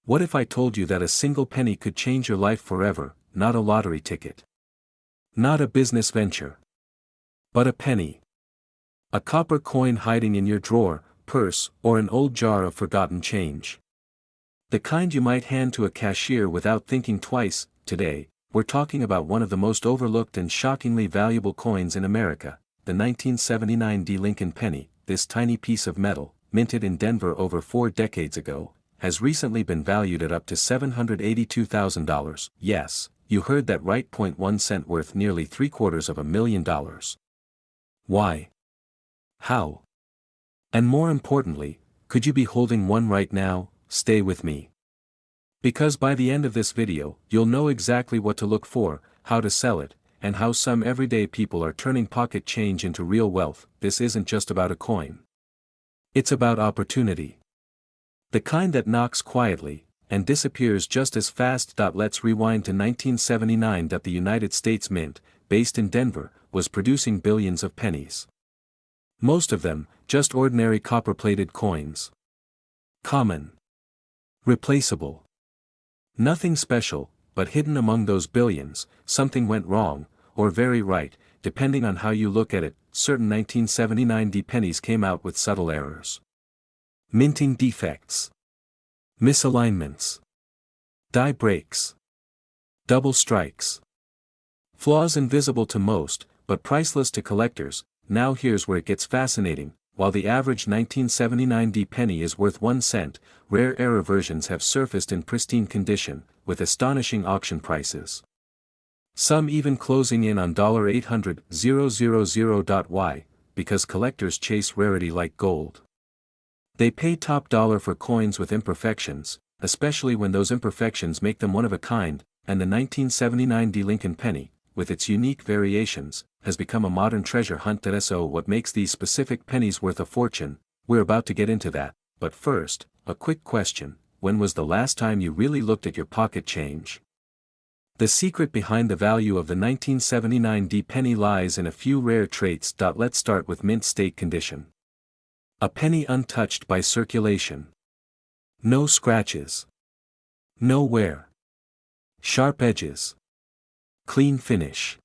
What if I told you that a single penny could change your life forever, not a lottery ticket? Not a business venture. But a penny. A copper coin hiding in your drawer, purse, or an old jar of forgotten change. The kind you might hand to a cashier without thinking twice. Today, we're talking about one of the most overlooked and shockingly valuable coins in America, the 1979 Lincoln penny. This tiny piece of metal, minted in Denver over 4 decades ago, has recently been valued at up to $782,000. Yes, you heard that right. 1 cent worth nearly $750,000. Why? How? And more importantly, could you be holding one right now? Stay with me. Because by the end of this video, you'll know exactly what to look for, how to sell it, and how some everyday people are turning pocket change into real wealth. This isn't just about a coin. It's about opportunity. The kind that knocks quietly, and disappears just as fast. Let's rewind to 1979. The United States Mint, based in Denver, was producing billions of pennies. Most of them, just ordinary copper-plated coins. Common. Replaceable. Nothing special, but hidden among those billions, something went wrong, or very right, depending on how you look at it. Certain 1979 pennies came out with subtle errors. Minting defects. Misalignments. Die breaks. Double strikes. Flaws invisible to most, but priceless to collectors. Now here's where it gets fascinating. While the average 1979 penny is worth 1 cent, rare error versions have surfaced in pristine condition, with astonishing auction prices. Some even closing in on $800,000. Why? Because collectors chase rarity like gold. They pay top dollar for coins with imperfections, especially when those imperfections make them one of a kind, and the 1979 Lincoln penny, with its unique variations, has become a modern treasure hunt. So what makes these specific pennies worth a fortune? We're about to get into that, but first, a quick question: when was the last time you really looked at your pocket change? The secret behind the value of the 1979 penny lies in a few rare traits. Let's start with mint state condition. A penny untouched by circulation. No scratches. No wear. Sharp edges. Clean finish.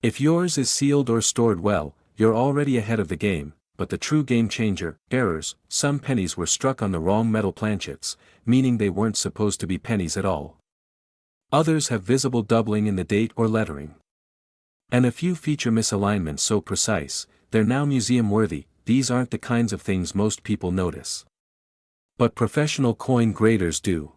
If yours is sealed or stored well, you're already ahead of the game. But the true game changer: errors. Some pennies were struck on the wrong metal planchets, meaning they weren't supposed to be pennies at all. Others have visible doubling in the date or lettering. And a few feature misalignments so precise, they're now museum-worthy. These aren't the kinds of things most people notice. But professional coin graders do.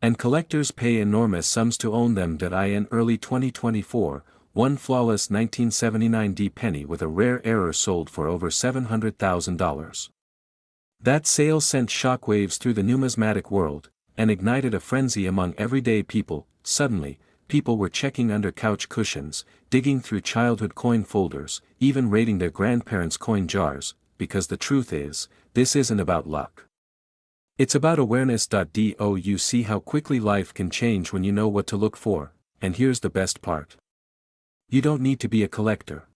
And collectors pay enormous sums to own them. In early 2024, one flawless 1979 penny with a rare error sold for over $700,000. That sale sent shockwaves through the numismatic world, and ignited a frenzy among everyday people. Suddenly, people were checking under couch cushions, digging through childhood coin folders, even raiding their grandparents' coin jars, because the truth is, this isn't about luck. It's about awareness. You see how quickly life can change when you know what to look for, and here's the best part. You don't need to be a collector.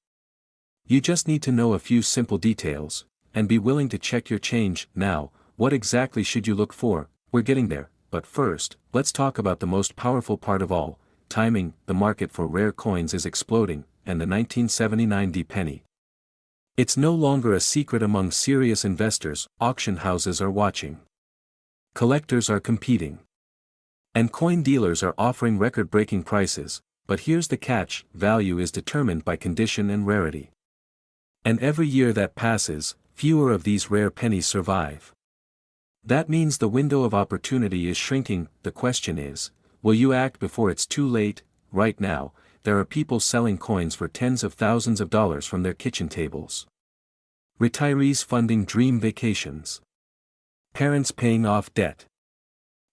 You just need to know a few simple details, and be willing to check your change. Now, what exactly should you look for? We're getting there, but first, let's talk about the most powerful part of all: timing. The market for rare coins is exploding, and the 1979 penny. It's no longer a secret among serious investors. Auction houses are watching. Collectors are competing. And coin dealers are offering record-breaking prices. But here's the catch: value is determined by condition and rarity. And every year that passes, fewer of these rare pennies survive. That means the window of opportunity is shrinking. The question is, will you act before it's too late? Right now, there are people selling coins for tens of thousands of dollars from their kitchen tables. Retirees funding dream vacations. Parents paying off debt.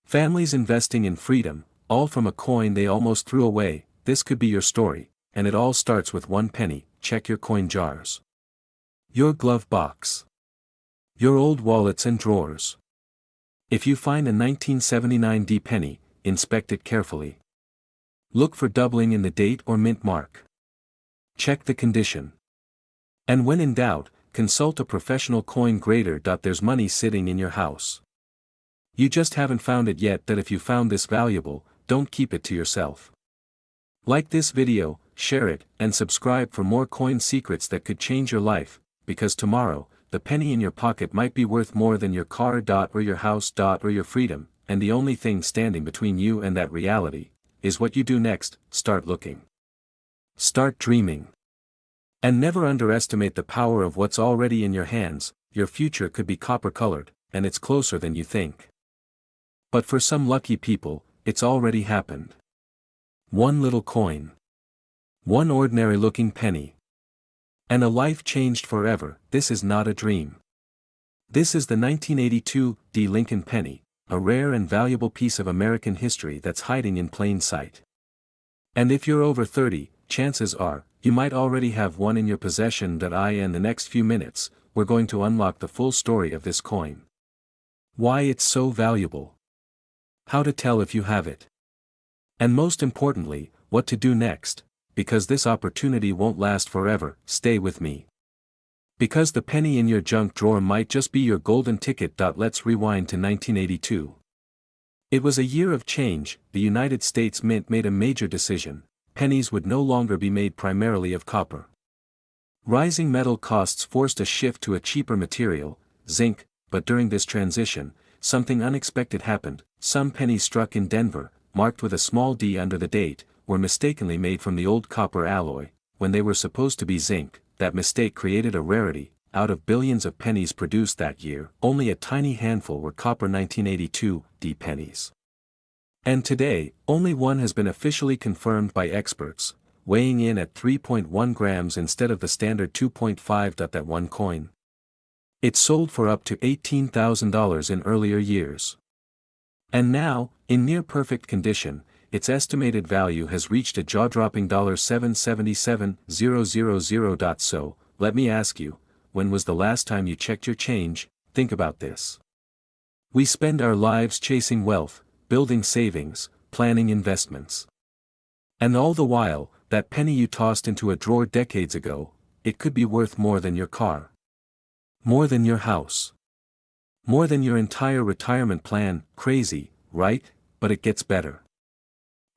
Families investing in freedom, all from a coin they almost threw away. This could be your story, and it all starts with one penny. Check your coin jars. Your glove box. Your old wallets and drawers. If you find a 1979 penny, inspect it carefully. Look for doubling in the date or mint mark. Check the condition. And when in doubt, consult a professional coin grader. There's money sitting in your house. You just haven't found it yet. That if you found this valuable, don't keep it to yourself. Like this video, share it, and subscribe for more coin secrets that could change your life, because tomorrow, the penny in your pocket might be worth more than your car. Or your house. Or your freedom, and the only thing standing between you and that reality is what you do next. Start looking. Start dreaming. And never underestimate the power of what's already in your hands. Your future could be copper-colored, and it's closer than you think. But for some lucky people, it's already happened. One little coin. One ordinary-looking penny. And a life changed forever. This is not a dream. This is the 1982 D. Lincoln penny, a rare and valuable piece of American history that's hiding in plain sight. And if you're over 30, chances are, you might already have one in your possession. In the next few minutes, we're going to unlock the full story of this coin. Why it's so valuable. How to tell if you have it. And most importantly, what to do next, because this opportunity won't last forever. Stay with me. Because the penny in your junk drawer might just be your golden ticket. Let's rewind to 1982. It was a year of change. The United States Mint made a major decision. Pennies would no longer be made primarily of copper. Rising metal costs forced a shift to a cheaper material, zinc, but during this transition, something unexpected happened. Some pennies struck in Denver, marked with a small d under the date, were mistakenly made from the old copper alloy, when they were supposed to be zinc. That mistake created a rarity. Out of billions of pennies produced that year, only a tiny handful were copper 1982 D pennies. And today, only one has been officially confirmed by experts, weighing in at 3.1 grams instead of the standard 2.5. That one coin. It sold for up to $18,000 in earlier years. And now, in near-perfect condition, its estimated value has reached a jaw-dropping $777,000. So, let me ask you, when was the last time you checked your change? Think about this. We spend our lives chasing wealth, building savings, planning investments. And all the while, that penny you tossed into a drawer decades ago, it could be worth more than your car. More than your house. More than your entire retirement plan. Crazy, right? But it gets better.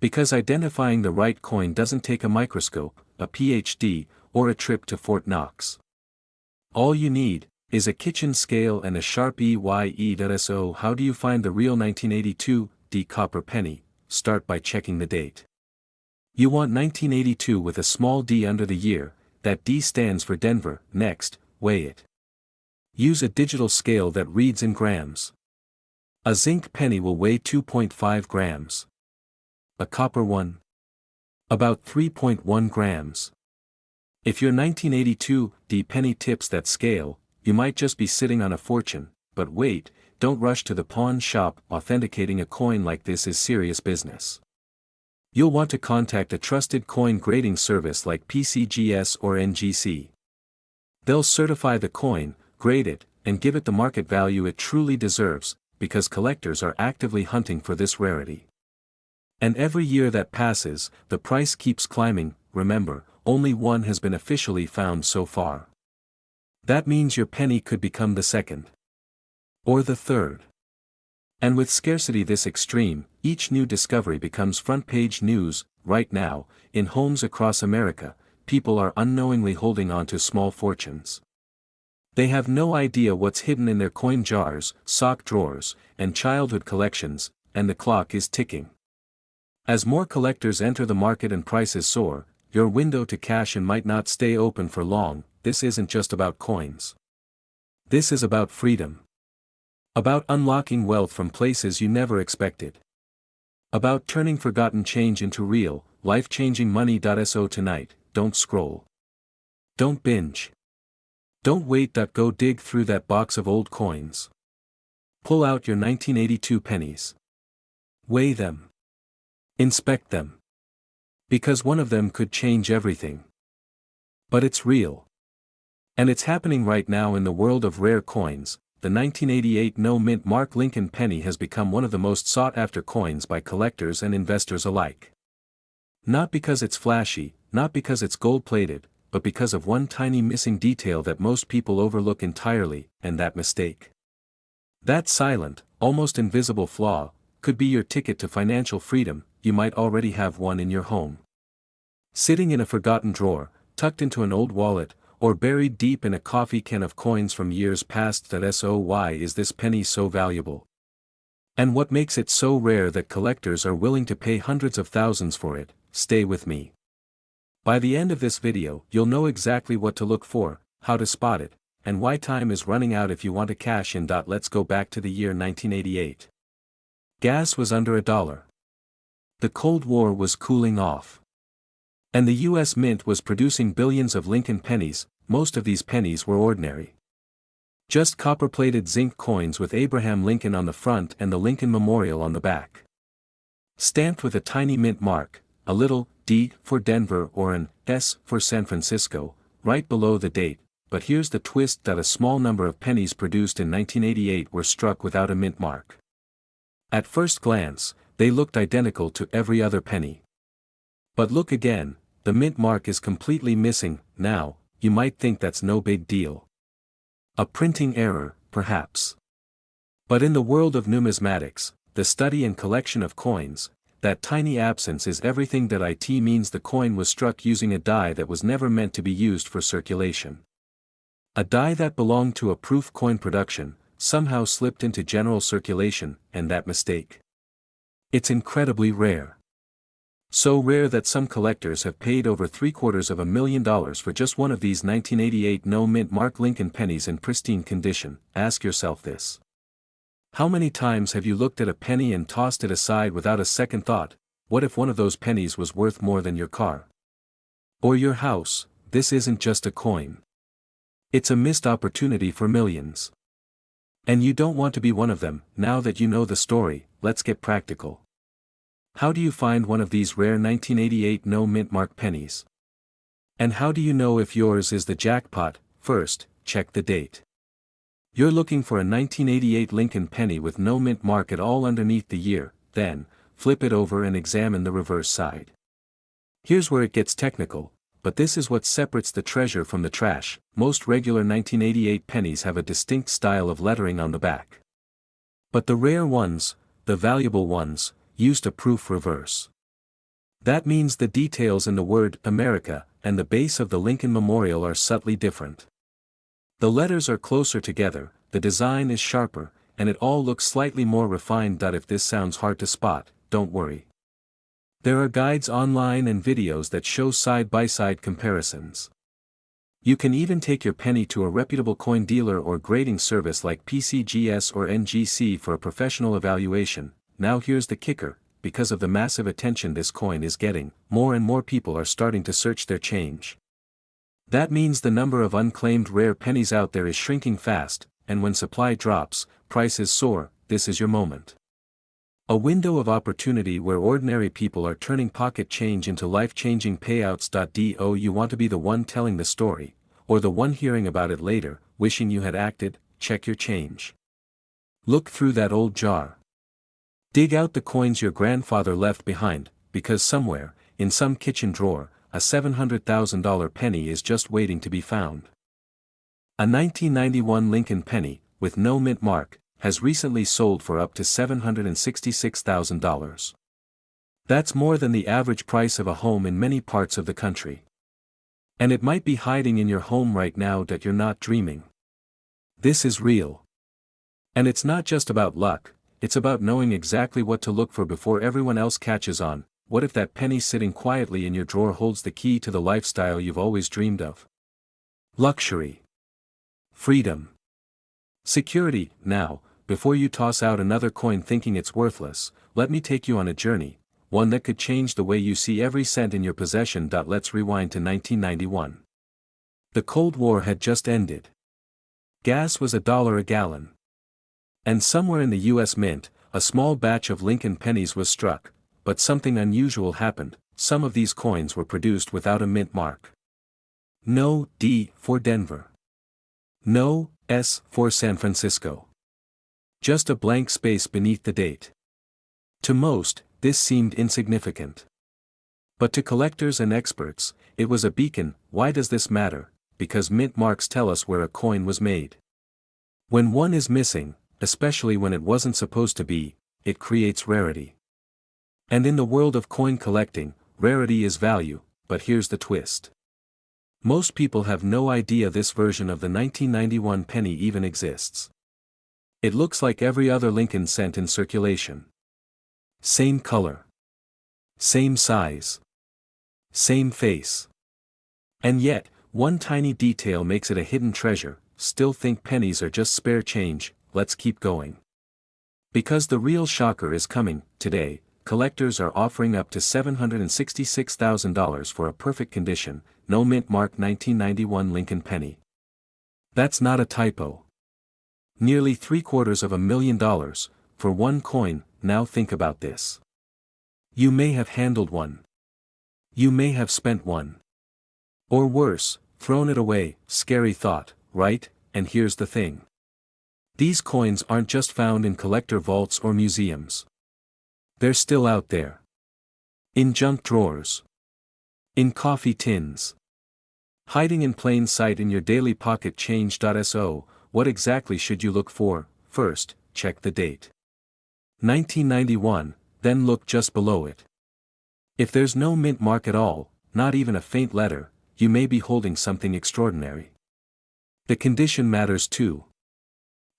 Because identifying the right coin doesn't take a microscope, a PhD, or a trip to Fort Knox. All you need is a kitchen scale and a sharp EYE. So how do you find the real 1982 D copper penny? Start by checking the date. You want 1982 with a small d under the year. That D stands for Denver. Next, weigh it. Use a digital scale that reads in grams. A zinc penny will weigh 2.5 grams. A copper one? About 3.1 grams. If your 1982 D penny tips that scale, you might just be sitting on a fortune. But wait, don't rush to the pawn shop. Authenticating a coin like this is serious business. You'll want to contact a trusted coin grading service like PCGS or NGC. They'll certify the coin, grade it, and give it the market value it truly deserves, because collectors are actively hunting for this rarity. And every year that passes, the price keeps climbing. Remember, only one has been officially found so far. That means your penny could become the second. Or the third. And with scarcity this extreme, each new discovery becomes front-page news. Right now, in homes across America, people are unknowingly holding on to small fortunes. They have no idea what's hidden in their coin jars, sock drawers, and childhood collections, and the clock is ticking. As more collectors enter the market and prices soar, your window to cash in might not stay open for long. This isn't just about coins. This is about freedom. About unlocking wealth from places you never expected. About turning forgotten change into real, life-changing money. So tonight, don't scroll. Don't binge. Don't wait. Go dig through that box of old coins. Pull out your 1982 pennies. Weigh them. Inspect them. Because one of them could change everything. But it's real. And it's happening right now in the world of rare coins. The 1988 no-mint Mark Lincoln penny has become one of the most sought-after coins by collectors and investors alike. Not because it's flashy, not because it's gold-plated, but because of one tiny missing detail that most people overlook entirely, and that mistake. That silent, almost invisible flaw, could be your ticket to financial freedom. You might already have one in your home. Sitting in a forgotten drawer, tucked into an old wallet, or buried deep in a coffee can of coins from years past. So why is this penny so valuable? And what makes it so rare that collectors are willing to pay hundreds of thousands for it? Stay with me. By the end of this video, you'll know exactly what to look for, how to spot it, and why time is running out if you want to cash in. Let's go back to the year 1988. Gas was under $1. The Cold War was cooling off. And the US Mint was producing billions of Lincoln pennies. Most of these pennies were ordinary. Just copper-plated zinc coins with Abraham Lincoln on the front and the Lincoln Memorial on the back. Stamped with a tiny mint mark, a little D for Denver or an S for San Francisco, right below the date. But here's the twist: that a small number of pennies produced in 1988 were struck without a mint mark. At first glance, they looked identical to every other penny. But look again, the mint mark is completely missing. Now, you might think that's no big deal. A printing error, perhaps. But in the world of numismatics, the study and collection of coins, that tiny absence is everything. It means the coin was struck using a die that was never meant to be used for circulation. A die that belonged to a proof coin production, somehow slipped into general circulation, and that mistake. It's incredibly rare. So rare that some collectors have paid over $750,000 for just one of these 1988 no-mint mark Lincoln pennies in pristine condition. Ask yourself this. How many times have you looked at a penny and tossed it aside without a second thought? What if one of those pennies was worth more than your car? Or your house? This isn't just a coin. It's a missed opportunity for millions. And you don't want to be one of them. Now that you know the story, let's get practical. How do you find one of these rare 1988 no-mint mark pennies? And how do you know if yours is the jackpot? First, check the date. You're looking for a 1988 Lincoln penny with no mint mark at all underneath the year. Then, flip it over and examine the reverse side. Here's where it gets technical, but this is what separates the treasure from the trash. Most regular 1988 pennies have a distinct style of lettering on the back. But the rare ones, the valuable ones, used a proof reverse. That means the details in the word America and the base of the Lincoln Memorial are subtly different. The letters are closer together, the design is sharper, and it all looks slightly more refined. If this sounds hard to spot, don't worry. There are guides online and videos that show side-by-side comparisons. You can even take your penny to a reputable coin dealer or grading service like PCGS or NGC for a professional evaluation. Now here's the kicker: because of the massive attention this coin is getting, more and more people are starting to search their change. That means the number of unclaimed rare pennies out there is shrinking fast, and when supply drops, prices soar. This is your moment. A window of opportunity where ordinary people are turning pocket change into life-changing payouts. Do you want to be the one telling the story, or the one hearing about it later, wishing you had acted? Check your change. Look through that old jar. Dig out the coins your grandfather left behind, because somewhere, in some kitchen drawer, a $700,000 penny is just waiting to be found. A 1991 Lincoln penny, with no mint mark, has recently sold for up to $766,000. That's more than the average price of a home in many parts of the country. And it might be hiding in your home right now. You're not dreaming. This is real. And it's not just about luck, it's about knowing exactly what to look for before everyone else catches on. What if that penny sitting quietly in your drawer holds the key to the lifestyle you've always dreamed of? Luxury. Freedom. Security. Now, before you toss out another coin thinking it's worthless, let me take you on a journey, one that could change the way you see every cent in your possession. Let's rewind to 1991. The Cold War had just ended. Gas was $1 a gallon. And somewhere in the US Mint, a small batch of Lincoln pennies was struck, but something unusual happened. Some of these coins were produced without a mint mark. No D for Denver. No S for San Francisco. Just a blank space beneath the date. To most, this seemed insignificant. But to collectors and experts, it was a beacon. Why does this matter? Because mint marks tell us where a coin was made. When one is missing, especially when it wasn't supposed to be, it creates rarity. And in the world of coin collecting, rarity is value, but here's the twist. Most people have no idea this version of the 1991 penny even exists. It looks like every other Lincoln cent in circulation. Same color. Same size. Same face. And yet, one tiny detail makes it a hidden treasure. Still think pennies are just spare change. Let's keep going. Because the real shocker is coming. Today, collectors are offering up to $766,000 for a perfect condition, no mint mark 1991 Lincoln penny. That's not a typo. Nearly $750,000 for one coin. Now think about this. You may have handled one. You may have spent one. Or worse, thrown it away. Scary thought, right? And here's the thing. These coins aren't just found in collector vaults or museums. They're still out there. In junk drawers. In coffee tins. Hiding in plain sight in your daily pocket change. So, what exactly should you look for? First, check the date. 1991, then look just below it. If there's no mint mark at all, not even a faint letter, you may be holding something extraordinary. The condition matters too.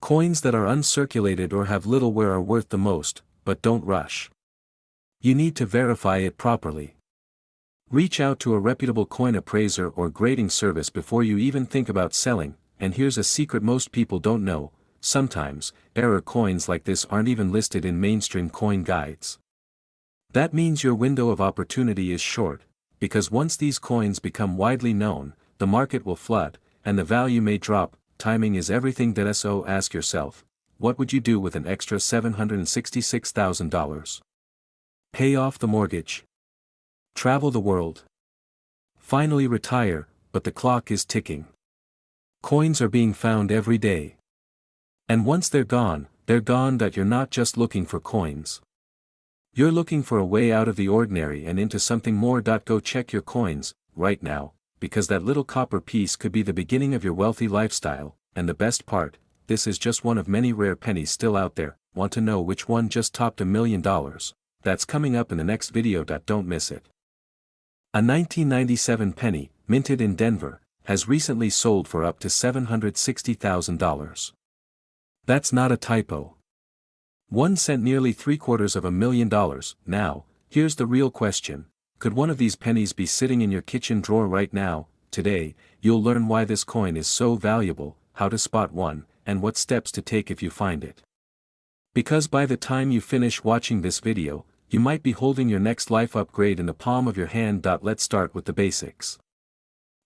Coins that are uncirculated or have little wear are worth the most, but don't rush. You need to verify it properly. Reach out to a reputable coin appraiser or grading service before you even think about selling, and here's a secret most people don't know: sometimes, error coins like this aren't even listed in mainstream coin guides. That means your window of opportunity is short, because once these coins become widely known, the market will flood, and the value may drop. Timing is everything. So ask yourself, what would you do with an extra $766,000? Pay off the mortgage? Travel the world? Finally retire? But the clock is ticking. Coins are being found every day. And once they're gone. That you're not just looking for coins. You're looking for a way out of the ordinary and into something more. Go check your coins, right now, because that little copper piece could be the beginning of your wealthy lifestyle. And the best part, this is just one of many rare pennies still out there. Want to know which one just topped $1 million? That's coming up in the next video. Don't miss it. A 1997 penny, minted in Denver, has recently sold for up to $760,000. That's not a typo. 1 cent, nearly $750,000. Now, here's the real question. Could one of these pennies be sitting in your kitchen drawer right now? Today, you'll learn why this coin is so valuable, how to spot one, and what steps to take if you find it. Because by the time you finish watching this video, you might be holding your next life upgrade in the palm of your hand. Let's start with the basics.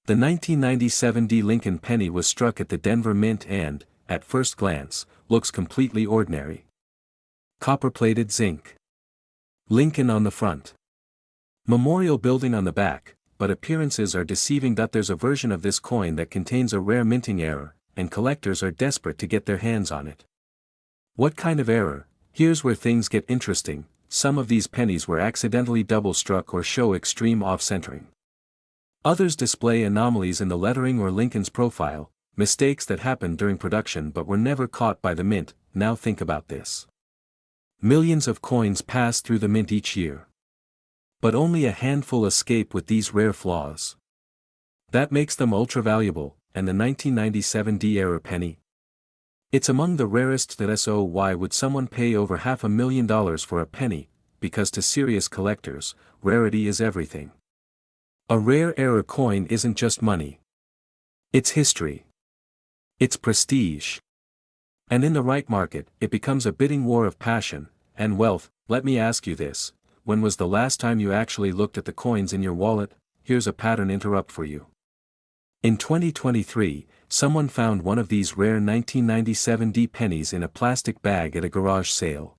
The 1997 Lincoln penny was struck at the Denver Mint and, at first glance, looks completely ordinary. Copper-plated zinc. Lincoln on the front. Memorial building on the back, but appearances are deceiving. There's a version of this coin that contains a rare minting error, and collectors are desperate to get their hands on it. What kind of error? Here's where things get interesting. Some of these pennies were accidentally double-struck or show extreme off-centering. Others display anomalies in the lettering or Lincoln's profile, mistakes that happened during production but were never caught by the mint. Now think about this. Millions of coins pass through the mint each year. But only a handful escape with these rare flaws. That makes them ultra-valuable. And the 1997 error penny? It's among the rarest. So why would someone pay over $500,000 for a penny? Because to serious collectors, rarity is everything. A rare error coin isn't just money. It's history. It's prestige. And in the right market, it becomes a bidding war of passion and wealth. Let me ask you this: when was the last time you actually looked at the coins in your wallet? Here's a pattern interrupt for you. In 2023, someone found one of these rare 1997 pennies in a plastic bag at a garage sale.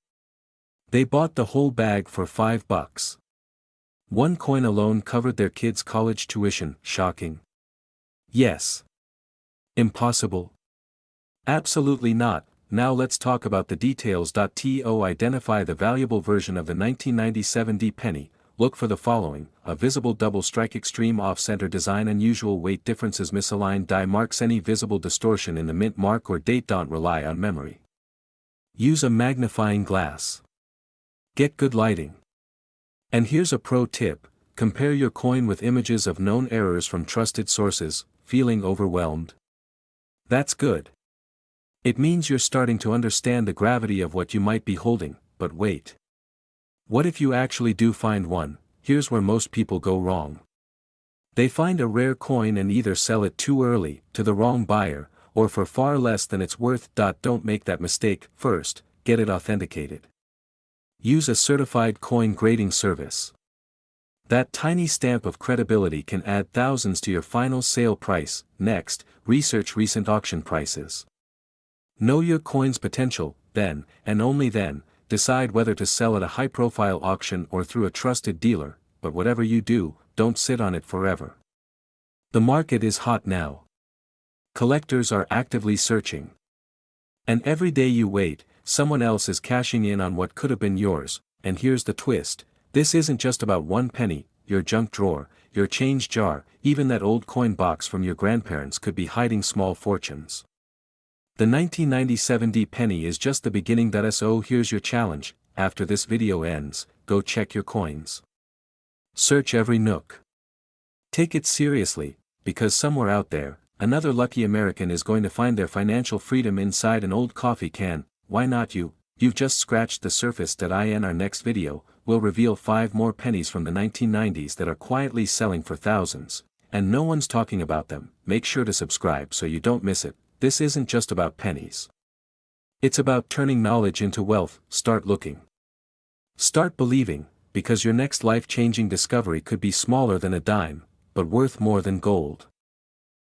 They bought the whole bag for $5. One coin alone covered their kids' college tuition. Shocking? Yes. Impossible? Absolutely not. Now let's talk about the details. To identify the valuable version of the 1997 penny, look for the following: a visible double strike, extreme off-center design, unusual weight differences, misaligned die marks, any visible distortion in the mint mark or date. Don't rely on memory. Use a magnifying glass. Get good lighting. And here's a pro tip: compare your coin with images of known errors from trusted sources. Feeling overwhelmed? That's good. It means you're starting to understand the gravity of what you might be holding. But wait. What if you actually do find one? Here's where most people go wrong. They find a rare coin and either sell it too early, to the wrong buyer, or for far less than it's worth. Don't make that mistake. First, get it authenticated. Use a certified coin grading service. That tiny stamp of credibility can add thousands to your final sale price. Next, research recent auction prices. Know your coin's potential, then, and only then, decide whether to sell at a high-profile auction or through a trusted dealer. But whatever you do, don't sit on it forever. The market is hot now. Collectors are actively searching. And every day you wait, someone else is cashing in on what could have been yours. And here's the twist: this isn't just about one penny. Your junk drawer, your change jar, even that old coin box from your grandparents could be hiding small fortunes. The 1997 penny is just the beginning. So here's your challenge: after this video ends, go check your coins. Search every nook. Take it seriously, because somewhere out there, another lucky American is going to find their financial freedom inside an old coffee can. Why not you? You've just scratched the surface. In our next video, we'll reveal 5 more pennies from the 1990s that are quietly selling for thousands, and no one's talking about them. Make sure to subscribe so you don't miss it. This isn't just about pennies. It's about turning knowledge into wealth. Start looking. Start believing, because your next life-changing discovery could be smaller than a dime, but worth more than gold.